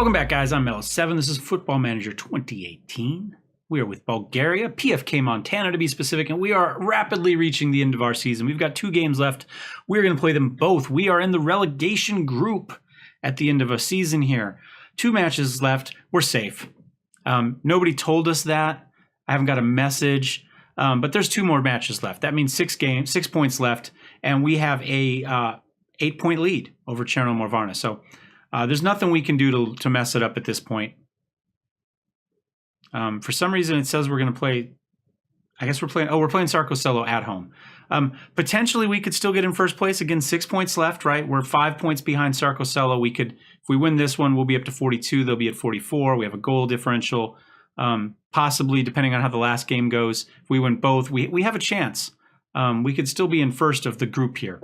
Welcome back, guys. I'm Mellow Seven. This is Football Manager 2018. We are with Bulgaria, PFK Montana to be specific, and we are rapidly reaching the end of our season. We've got 2 games left. We're going to play them both. We are in the relegation group at the end of a season here. 2 matches left. We're safe. Nobody told us that. I haven't got a message, but there's 2 more matches left. That means 6 points left, and we have a 8-point lead over Cherno Morvarna. So there's nothing we can do to mess it up at this point. For some reason, it says we're going to play. I guess we're playing. Oh, we're playing Sarcosello at home. Potentially, we could still get in first place. Again, 6 points left. Right, we're 5 points behind Sarcosello. We could, if we win this one, we'll be up to 42. They'll be at 44. We have a goal differential. Possibly, depending on how the last game goes, if we win both, we have a chance. We could still be in first of the group here.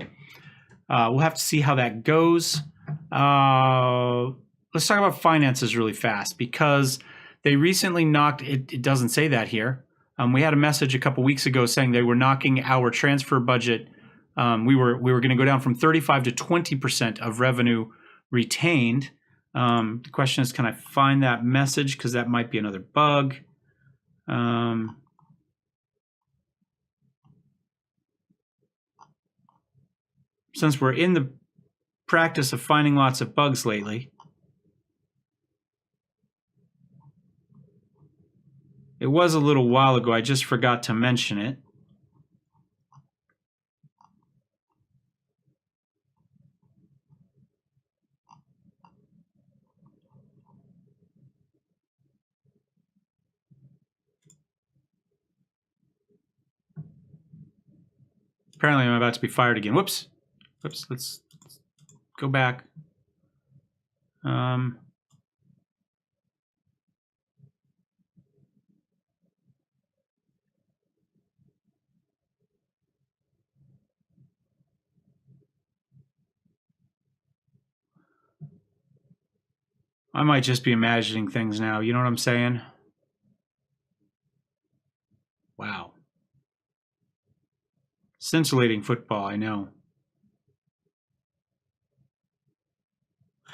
We'll have to see how that goes. Let's talk about finances really fast because they recently knocked it. It doesn't say that here. We had a message a couple weeks ago saying they were knocking our transfer budget. We were going to go down from 35 to 20% of revenue retained. The question is, can I find that message? Because that might be another bug. Since we're in the practice of finding lots of bugs lately, it was a little while ago. I just forgot to mention it. Apparently, I'm about to be fired again. Whoops. Let's go back. I might just be imagining things now. You know what I'm saying? Wow. Scintillating football, I know.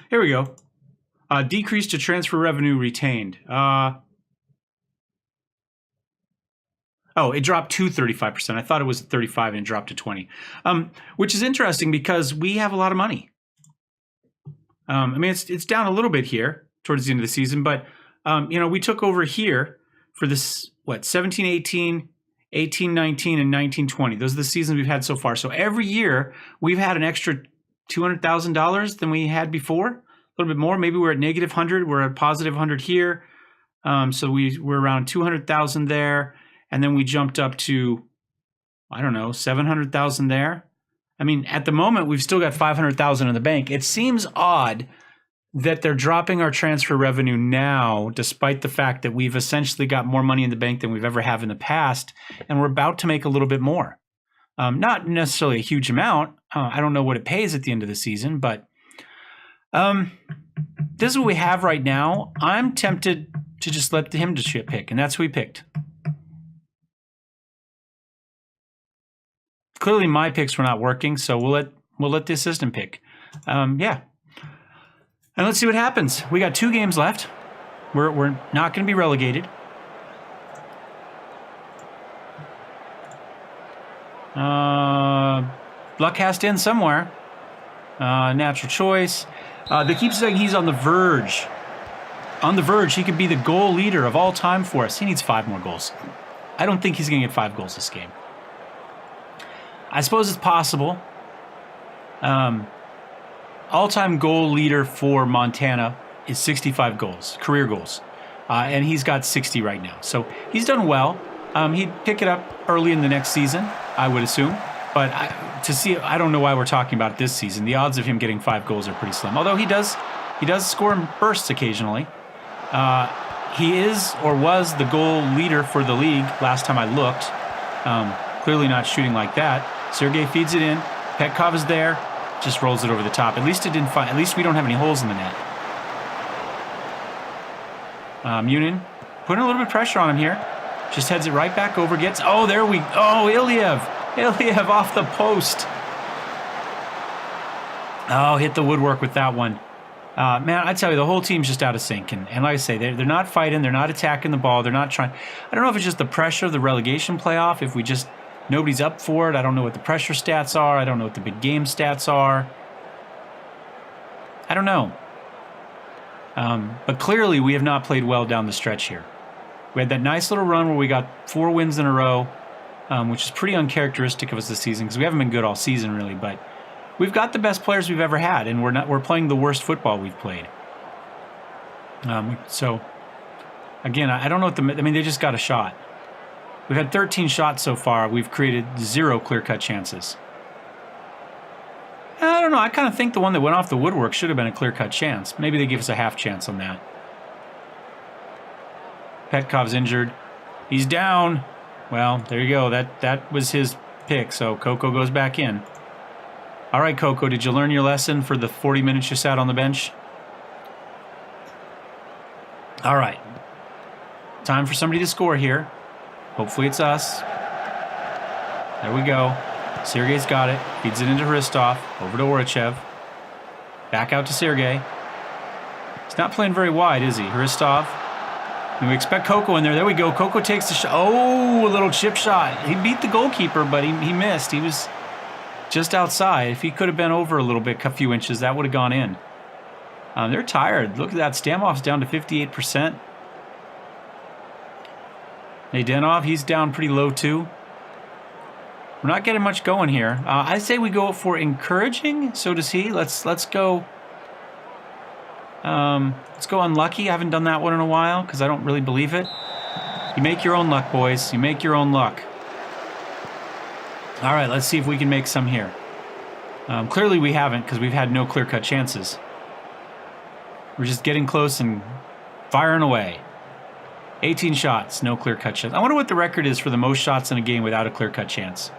Here we go. Decrease to transfer revenue retained. Oh, it dropped to 35%. I thought it was 35 and it dropped to 20, which is interesting because we have a lot of money. I mean, it's down a little bit here towards the end of the season, but you know, we took over here for this 17-18, 18-19, and 19-20. Those are the seasons we've had so far. So every year we've had an extra $200,000 than we had before. A little bit more. Maybe we're at negative 100. We're at positive 100 here. So we're around 200,000 there, and then we jumped up to, I don't know, 700,000 there. I mean, at the moment, we've still got 500,000 in the bank. It seems odd that they're dropping our transfer revenue now, despite the fact that we've essentially got more money in the bank than we've ever have in the past, and we're about to make a little bit more. Not necessarily a huge amount. I don't know what it pays at the end of the season, but this is what we have right now. I'm tempted to just let him pick, and that's who he picked. Clearly, my picks were not working, so we'll let the assistant pick. Yeah, and let's see what happens. We got 2 games left. We're not going to be relegated. Luck has to end somewhere. Natural choice. They keep saying he's on the verge. On the verge, he could be the goal leader of all time for us. He needs 5 more goals. I don't think he's going to get 5 goals this game. I suppose it's possible. All-time goal leader for Montana is 65 goals, career goals. And he's got 60 right now. So he's done well. He'd pick it up early in the next season, I would assume. But I don't know why we're talking about it this season. The odds of him getting 5 goals are pretty slim. Although he does score in bursts occasionally. He is or was the goal leader for the league last time I looked. Clearly not shooting like that. Sergey feeds it in. Petkov is there. Just rolls it over the top. At least it didn't find. At least we don't have any holes in the net. Munin putting a little bit of pressure on him here. Just heads it right back over. Gets. Oh, there we. Oh, Iliev off the post. Oh, hit the woodwork with that one. Man, I tell you, the whole team's just out of sync. And like I say, they're not fighting. They're not attacking the ball. They're not trying. I don't know if it's just the pressure of the relegation playoff. If nobody's up for it. I don't know what the pressure stats are. I don't know what the big game stats are. I don't know. But clearly, we have not played well down the stretch here. We had that nice little run where we got 4 wins in a row, which is pretty uncharacteristic of us this season because we haven't been good all season, really. But we've got the best players we've ever had, and we're playing the worst football we've played. So, again, I don't know what they just got a shot. We've had 13 shots so far. We've created 0 clear-cut chances. I don't know. I kind of think the one that went off the woodwork should have been a clear-cut chance. Maybe they give us a half chance on that. Petkov's injured. He's down. Well, there you go. That was his pick, so Coco goes back in. All right, Coco, did you learn your lesson for the 40 minutes you sat on the bench? All right. Time for somebody to score here. Hopefully it's us. There we go. Sergey's got it. Feeds it into Hristov. Over to Orachev. Back out to Sergey. He's not playing very wide, is he? Hristov. And we expect Coco in there. There we go. Coco takes the shot. Oh, a little chip shot. He beat the goalkeeper, but he missed. He was just outside. If he could have been over a little bit, a few inches, that would have gone in. They're tired. Look at that. Stamov's down to 58%. Nadenov, he's down pretty low too. We're not getting much going here. I say we go for encouraging. So does he. Let's go. Let's go unlucky. I haven't done that one in a while because I don't really believe it. You make your own luck, boys. You make your own luck. All right, let's see if we can make some here. Clearly we haven't because we've had no clear-cut chances. We're just getting close and firing away. 18 shots, no clear-cut chance. I wonder what the record is for the most shots in a game without a clear-cut chance.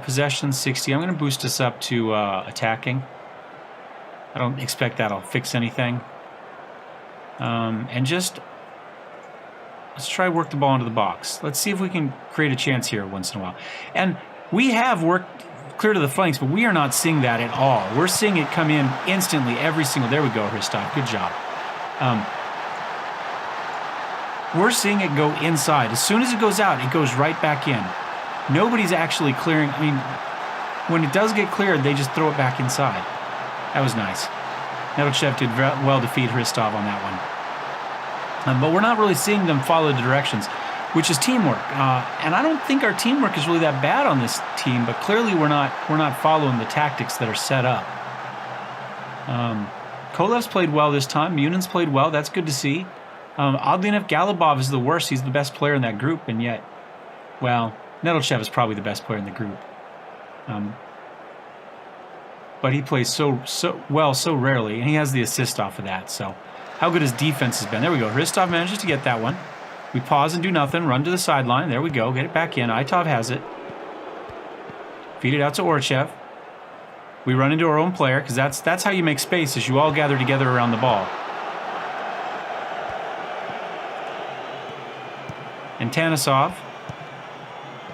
Possession 60. I'm going to boost us up to attacking. I don't expect that'll fix anything. And just let's try work the ball into the box. Let's see if we can create a chance here once in a while. And we have worked clear to the flanks, but we are not seeing that at all. We're seeing it come in instantly every single. There we go, Hristov. Good job. We're seeing it go inside. As soon as it goes out, it goes right back in. Nobody's actually clearing. I mean, when it does get cleared, they just throw it back inside. That was nice. Nedelchev did well to feed Hristov on that one. But we're not really seeing them follow the directions, which is teamwork. And I don't think our teamwork is really that bad on this team, but clearly we're not following the tactics that are set up. Kolev's played well this time. Munin's played well. That's good to see. Oddly enough, Galibov is the worst. He's the best player in that group, and yet, well, Nedelchev is probably the best player in the group. But he plays so well so rarely, and he has the assist off of that. So how good his defense has been. There we go. Hristov manages to get that one. We pause and do nothing. Run to the sideline. There we go. Get it back in. Itov has it. Feed it out to Orachev. We run into our own player because that's how you make space, is you all gather together around the ball. And Tanisov.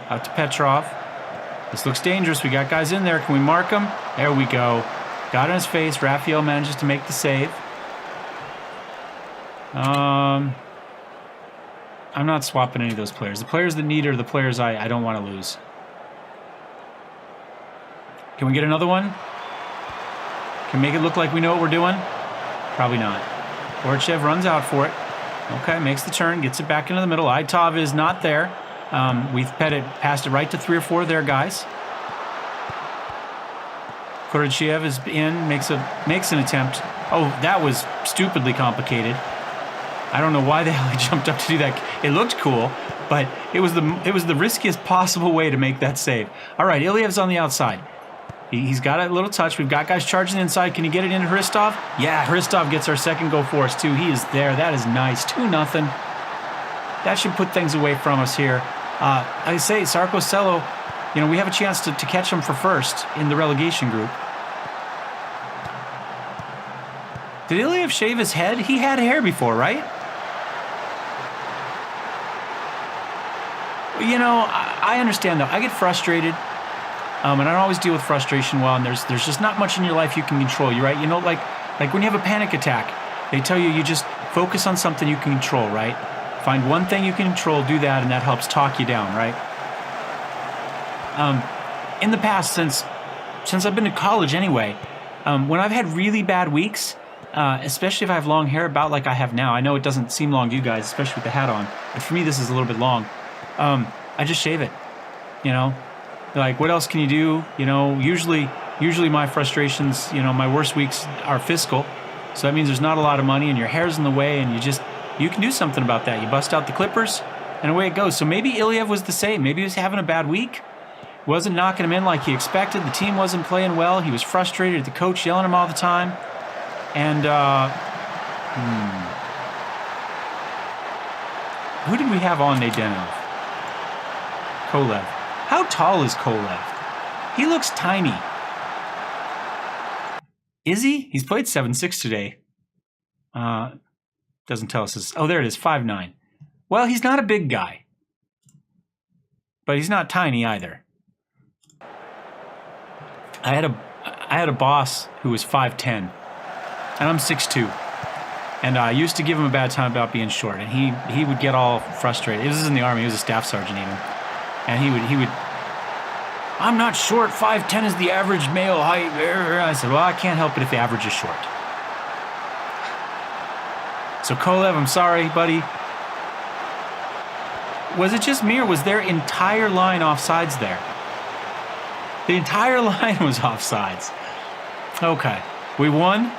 Out to Petrov. This looks dangerous. We got guys in there. Can we mark them? There we go. Got in his face. Raphael manages to make the save. I'm not swapping any of those players. The players that need are the players I don't want to lose. Can we get another one? Can we make it look like we know what we're doing? Probably not. Orachev runs out for it. Okay, makes the turn, gets it back into the middle. Itov is not there. We've passed it right to 3 or 4 of their guys. Korachiev is in, makes an attempt. Oh, that was stupidly complicated. I don't know why the hell he jumped up to do that. It looked cool, but it was the riskiest possible way to make that save. All right, Iliev's on the outside. He's got a little touch. We've got guys charging inside. Can he get it into Hristov? Yeah, Hristov gets our second goal for us, too. He is there. That is nice. 2-0. That should put things away from us here. I say, Sarkosello, we have a chance to catch him for first in the relegation group. Did Iliev shave his head? He had hair before, right? I understand, though. I get frustrated. And I don't always deal with frustration well, and there's just not much in your life you can control. You're right. You know, like when you have a panic attack, they tell you just focus on something you can control, right? Find one thing you can control, do that, and that helps talk you down, right? In the past, since I've been to college anyway, when I've had really bad weeks, especially if I have long hair, about like I have now. I know it doesn't seem long to you guys, especially with the hat on, but for me this is a little bit long. I just shave it, you know? Like, what else can you do? You know, usually my frustrations, you know, my worst weeks are fiscal. So that means there's not a lot of money and your hair's in the way, and you can do something about that. You bust out the clippers and away it goes. So maybe Iliev was the same. Maybe he was having a bad week. Wasn't knocking him in like he expected. The team wasn't playing well. He was frustrated at the coach yelling at him all the time. And who did we have on Nadenov? Kolev. How tall is Kolev? He looks tiny. Is he? He's played 7'6" today. Doesn't tell us his... Oh, there it is, 5'9". Well, he's not a big guy. But he's not tiny either. I had a boss who was 5'10", and I'm 6'2". And I used to give him a bad time about being short, and he would get all frustrated. This is in the Army. He was a staff sergeant even. And he would, I'm not short. 5'10" is the average male height. I said, well, I can't help it if the average is short. So Kolev, I'm sorry, buddy. Was it just me, or was their entire line offsides there? The entire line was offsides. Okay. We won.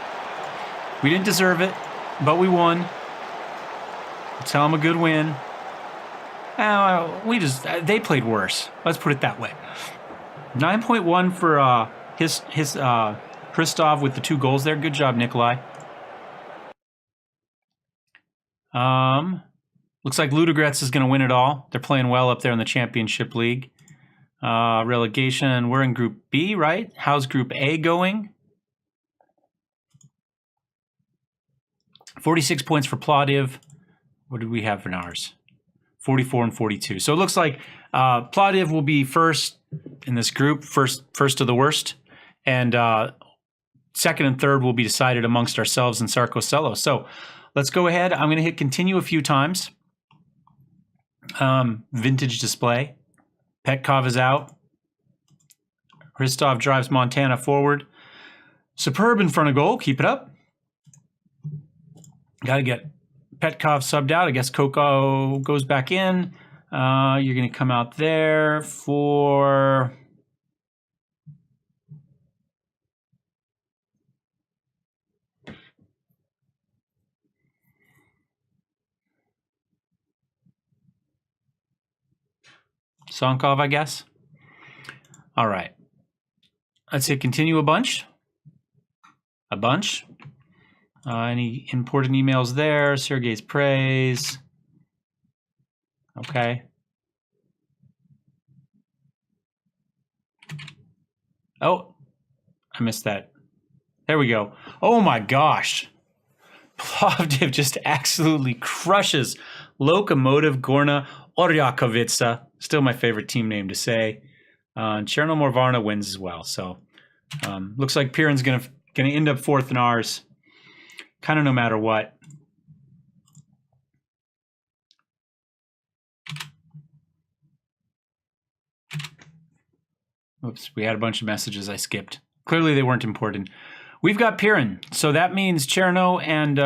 We didn't deserve it, but we won. Tell them a good win. They played worse. Let's put it that way. 9.1 for his Christov with the 2 goals there. Good job, Nikolai. Looks like Ludogorets is going to win it all. They're playing well up there in the Championship League. Relegation. We're in Group B, right? How's Group A going? 46 points for Plovdiv. What did we have in ours? 44 and 42. So it looks like Plovdiv will be first in this group, first of the worst, and second and third will be decided amongst ourselves and Sarkosello. So let's go ahead. I'm going to hit continue a few times. Vintage display. Petkov is out. Hristov drives Montana forward. Superb in front of goal. Keep it up. Got to get Petkov subbed out. I guess Coco goes back in. You're going to come out there for... Sonkov, I guess. All right. Let's hit continue a bunch. A bunch. Any important emails there? Sergey's praise. Okay. Oh, I missed that. There we go. Oh my gosh. Plovdiv just absolutely crushes Lokomotiv Gorna Oryakovitsa. Still my favorite team name to say. Chernomor Varna wins as well. So looks like Piran's gonna end up fourth in ours. Kind of no matter what. Oops, we had a bunch of messages I skipped. Clearly they weren't important. We've got Piran, so that means Cherno and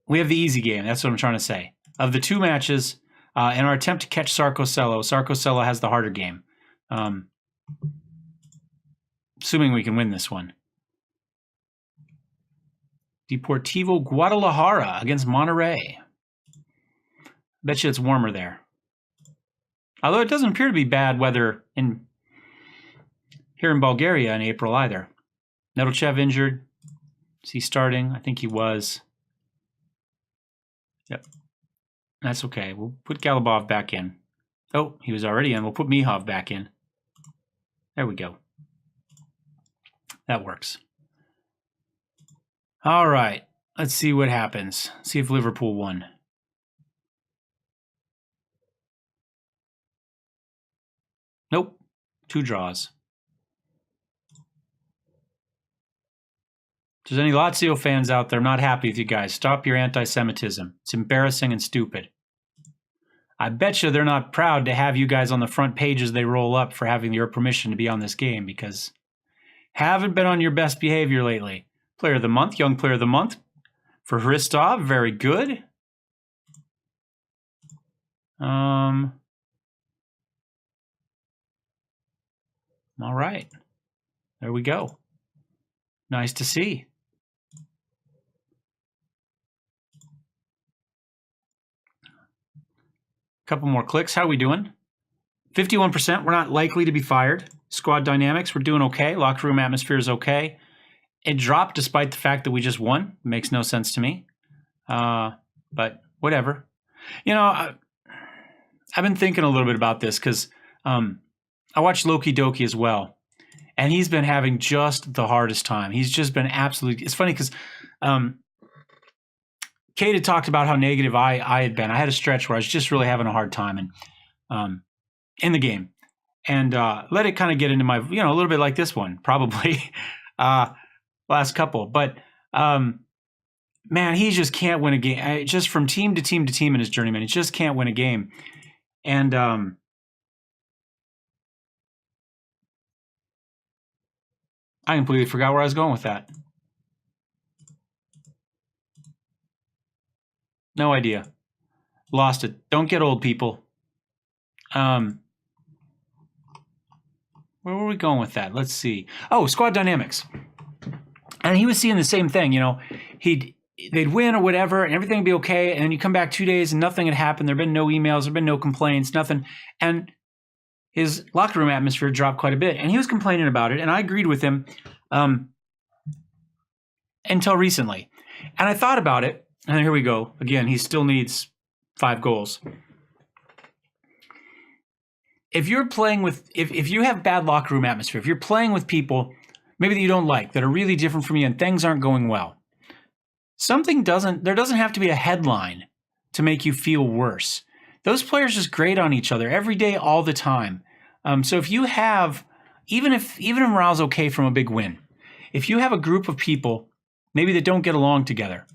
we have the easy game. That's what I'm trying to say. Of the 2 matches, in our attempt to catch Sarkosello has the harder game. Assuming we can win this one. Deportivo Guadalajara against Monterrey. Bet you it's warmer there. Although it doesn't appear to be bad weather here in Bulgaria in April either. Nedelchev injured. Is he starting? I think he was. Yep. That's okay. We'll put Galibov back in. Oh, he was already in. We'll put Mihov back in. There we go. That works. All right. Let's see what happens. See if Liverpool won. Nope. 2 draws. If there's any Lazio fans out there, I'm not happy with you guys. Stop your anti-Semitism. It's embarrassing and stupid. I bet you they're not proud to have you guys on the front page as they roll up for having your permission to be on this game, because haven't been on your best behavior lately. Player of the month, young player of the month for Hristov. Very good. All right. There we go. Nice to see. Couple more clicks. How are we doing? 51%. We're not likely to be fired. Squad dynamics, we're doing okay. Locker room atmosphere is okay. It dropped despite the fact that we just won. It makes no sense to me. But whatever. You know, I've been thinking a little bit about this because I watched Loki Doki as well. And he's been having just the hardest time. He's just been absolutely... It's funny because Kate had talked about how negative I had been. I had a stretch where I was just really having a hard time and in the game. And let it kind of get into my, a little bit like this one, probably last couple. But, man, he just can't win a game. Just from team to team to team in his journeyman, he just can't win a game. And I completely forgot where I was going with that. No idea. Lost it. Don't get old, people. Where were we going with that? Let's see. Oh, squad dynamics. And he was seeing the same thing, they'd win or whatever and everything would be okay. And then you come back 2 days and nothing had happened. There'd been no emails, there'd been no complaints, nothing. And his locker room atmosphere dropped quite a bit. And he was complaining about it. And I agreed with him until recently. And I thought about it. And here we go. Again, he still needs 5 goals. If you're playing with, if you have bad locker room atmosphere, if you're playing with people maybe that you don't like, that are really different from you and things aren't going well, there doesn't have to be a headline to make you feel worse. Those players just grate on each other every day, all the time. So if you have, even if morale's okay from a big win, if you have a group of people maybe that don't get along together,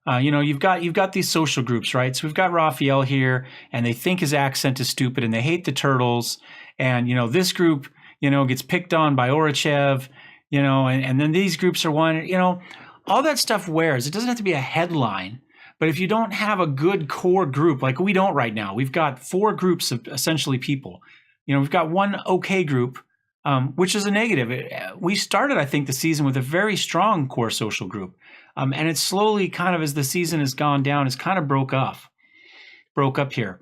you've got these social groups, right? So we've got Raphael here, and they think his accent is stupid, and they hate the Turtles, and this group, gets picked on by Orachev, and then these groups are one, all that stuff wears. It doesn't have to be a headline, but if you don't have a good core group, like we don't right now, we've got 4 groups of essentially people. We've got one okay group, which is a negative. We started, I think, the season with a very strong core social group. And it's slowly kind of, as the season has gone down, it's kind of broke up here.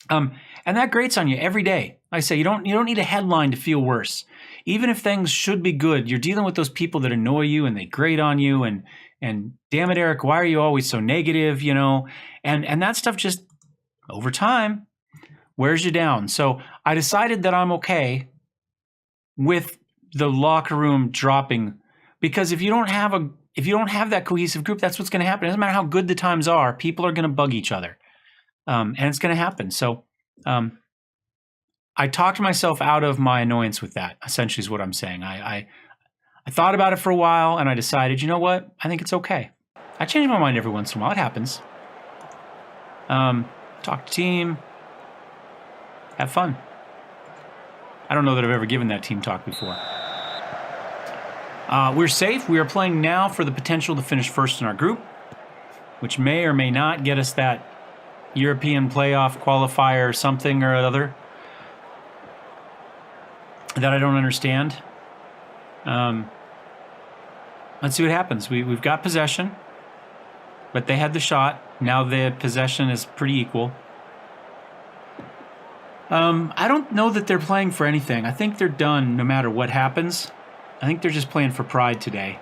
And that grates on you every day. Like I say, you don't need a headline to feel worse. Even if things should be good, you're dealing with those people that annoy you and they grate on you and damn it, Eric, why are you always so negative, And that stuff just, over time, wears you down. So I decided that I'm okay with the locker room dropping, because if you don't have that cohesive group, that's what's going to happen. It doesn't matter how good the times are, people are going to bug each other. And it's going to happen. So I talked myself out of my annoyance with that, essentially is what I'm saying. I thought about it for a while, and I decided, you know what? I think it's okay. I change my mind every once in a while. It happens. Talk to team. Have fun. I don't know that I've ever given that team talk before. We're safe. We are playing now for the potential to finish first in our group, which may or may not get us that European playoff qualifier or something or other that I don't understand. Let's see what happens. We've got possession, but they had the shot. Now the possession is pretty equal. I don't know that they're playing for anything. I think they're done no matter what happens. I think they're just playing for pride today.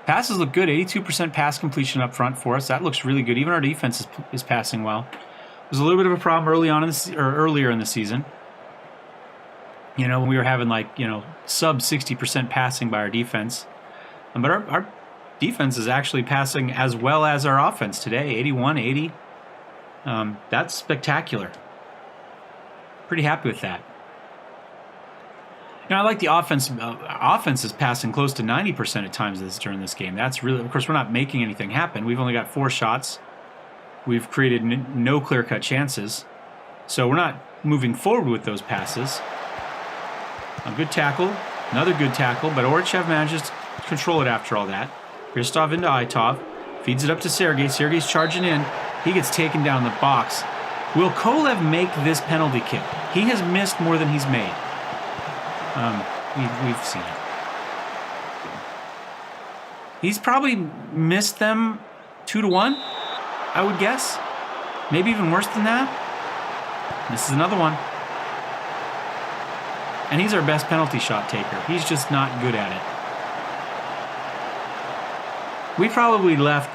Passes look good. 82% pass completion up front for us. That looks really good. Even our defense is passing well. It was a little bit of a problem earlier in the season. When we were having sub 60% passing by our defense. But our defense is actually passing as well as our offense today. 81, 80. That's spectacular. Pretty happy with that. Now, I like the offense. Offense is passing close to 90% at times during this game. That's really, of course, we're not making anything happen. We've only got 4 shots. We've created no clear-cut chances. So we're not moving forward with those passes. A good tackle. Another good tackle, but Orchev manages to control it after all that. Hristov into Aitov. Feeds it up to Sergey. Sergey's charging in. He gets taken down the box. Will Kolev make this penalty kick? He has missed more than he's made. We've seen it. He's probably missed them 2-1, I would guess. Maybe even worse than that. This is another one. And he's our best penalty shot taker. He's just not good at it. We probably left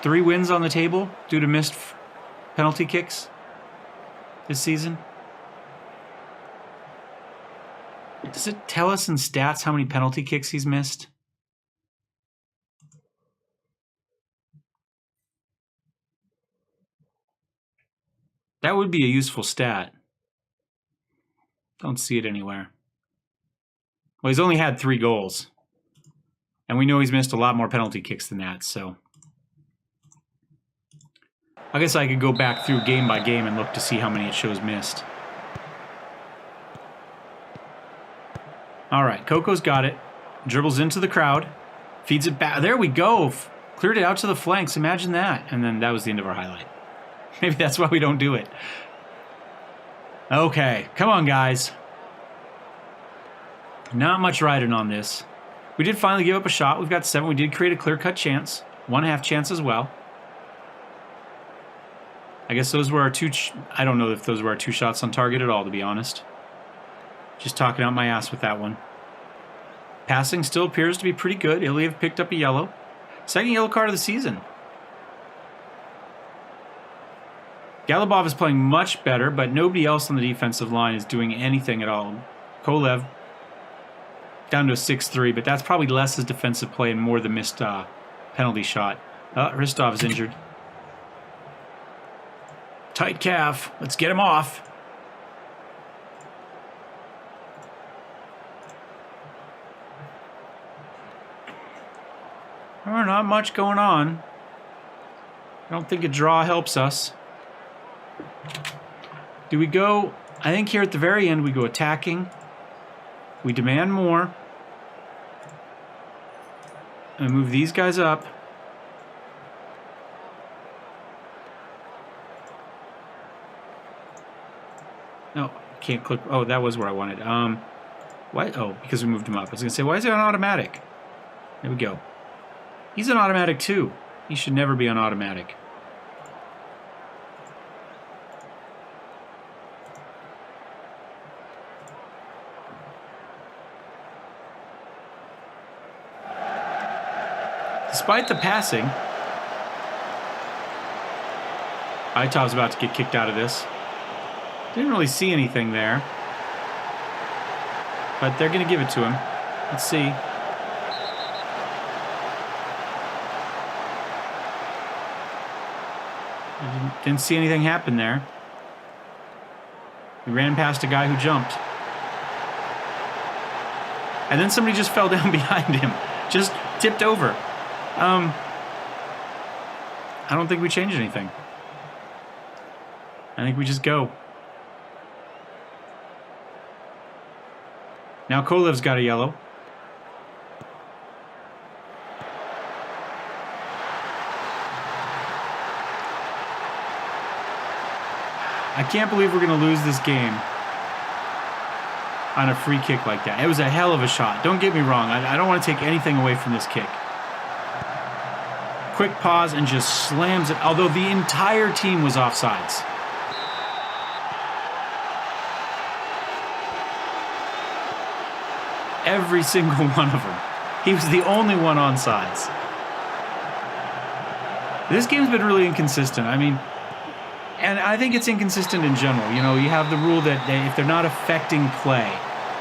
3 wins on the table due to missed penalty kicks this season. Does it tell us in stats how many penalty kicks he's missed? That would be a useful stat. Don't see it anywhere. Well, he's only had 3 goals. And we know he's missed a lot more penalty kicks than that, so I guess I could go back through game by game and look to see how many it shows missed. All right, Coco's got it. Dribbles into the crowd. Feeds it back. There we go. Cleared it out to the flanks. Imagine that. And then that was the end of our highlight. Maybe that's why we don't do it. Okay, come on, guys. Not much riding on this. We did finally give up a shot. We've got 7. We did create a clear-cut chance. 1.5 chance as well. I guess those were our 2... I don't know if those were our 2 shots on target at all, to be honest. Just talking out my ass with that one. Passing still appears to be pretty good. Iliev picked up a yellow. 2nd yellow card of the season. Galibov is playing much better, but nobody else on the defensive line is doing anything at all. Kolev down to a 6-3, but that's probably less his defensive play and more the missed penalty shot. Hristov is injured. Tight calf. Let's get him off. Oh, not much going on. I don't think a draw helps us. Do we go... I think here at the very end we go attacking. We demand more. And move these guys up. No, can't click. Oh, that was where I wanted. Why? Oh, because we moved him up. I was going to say, why is he on automatic? There we go. He's on automatic too. He should never be on automatic. Despite the passing, Aitov's about to get kicked out of this. Didn't really see anything there. But they're going to give it to him. Let's see. Didn't see anything happen there. He ran past a guy who jumped. And then somebody just fell down behind him. Just tipped over. I don't think we change anything. I think we just go. Now Kolev's got a yellow. I can't believe we're going to lose this game on a free kick like that. It was a hell of a shot. Don't get me wrong. I don't want to take anything away from this kick. Quick pause and just slams it, although the entire team was offsides. Every single one of them. He was the only one onside. This game's been really inconsistent. I mean, and I think it's inconsistent in general. You know, you have the rule that if they're not affecting play,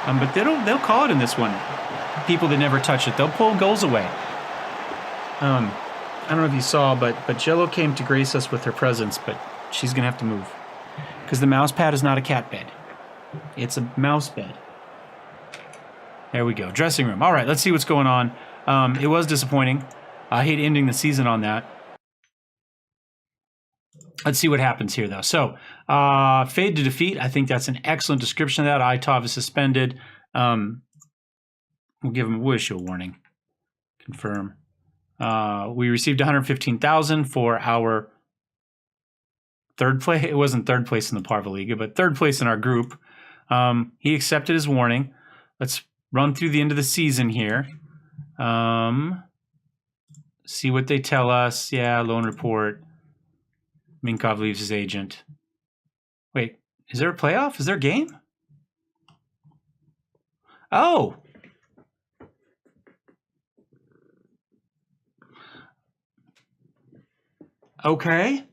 but they'll call it in this one. People that never touch it, they'll pull goals away. I don't know if you saw, but Jello came to grace us with her presence, but she's going to have to move. because the mouse pad is not a cat bed. It's a mouse bed. There we go. Dressing room. All right, let's see what's going on. It was disappointing. I hate ending the season on that. Let's see what happens here, though. So, fade to defeat. I think that's an excellent description of that. Itov is suspended. We'll give him a issue warning. Confirm. We received 115,000 for our third place. It wasn't third place in the Parva Liga, but third place in our group. He accepted his warning. Let's run through the end of the season here. See what they tell us. Yeah, loan report. Minkov leaves his agent. Wait, is there a playoff? Is there a game? Oh. Okay.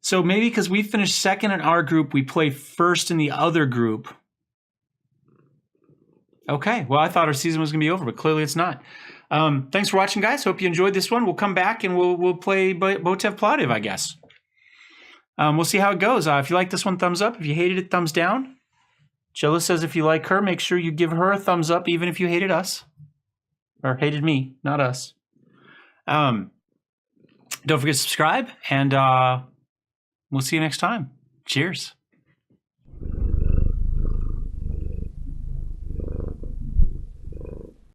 So maybe because we finished second in our group, we play first in the other group. Okay. Well, I thought our season was going to be over, but clearly it's not. Thanks for watching, guys. Hope you enjoyed this one. We'll come back and we'll play Botev Pladiv, I guess. We'll see how it goes. If you like this one, thumbs up. If you hated it, thumbs down. Jilla says if you like her, make sure you give her a thumbs up, even if you hated us. Or hated me, not us. Don't forget to subscribe, and we'll see you next time. Cheers.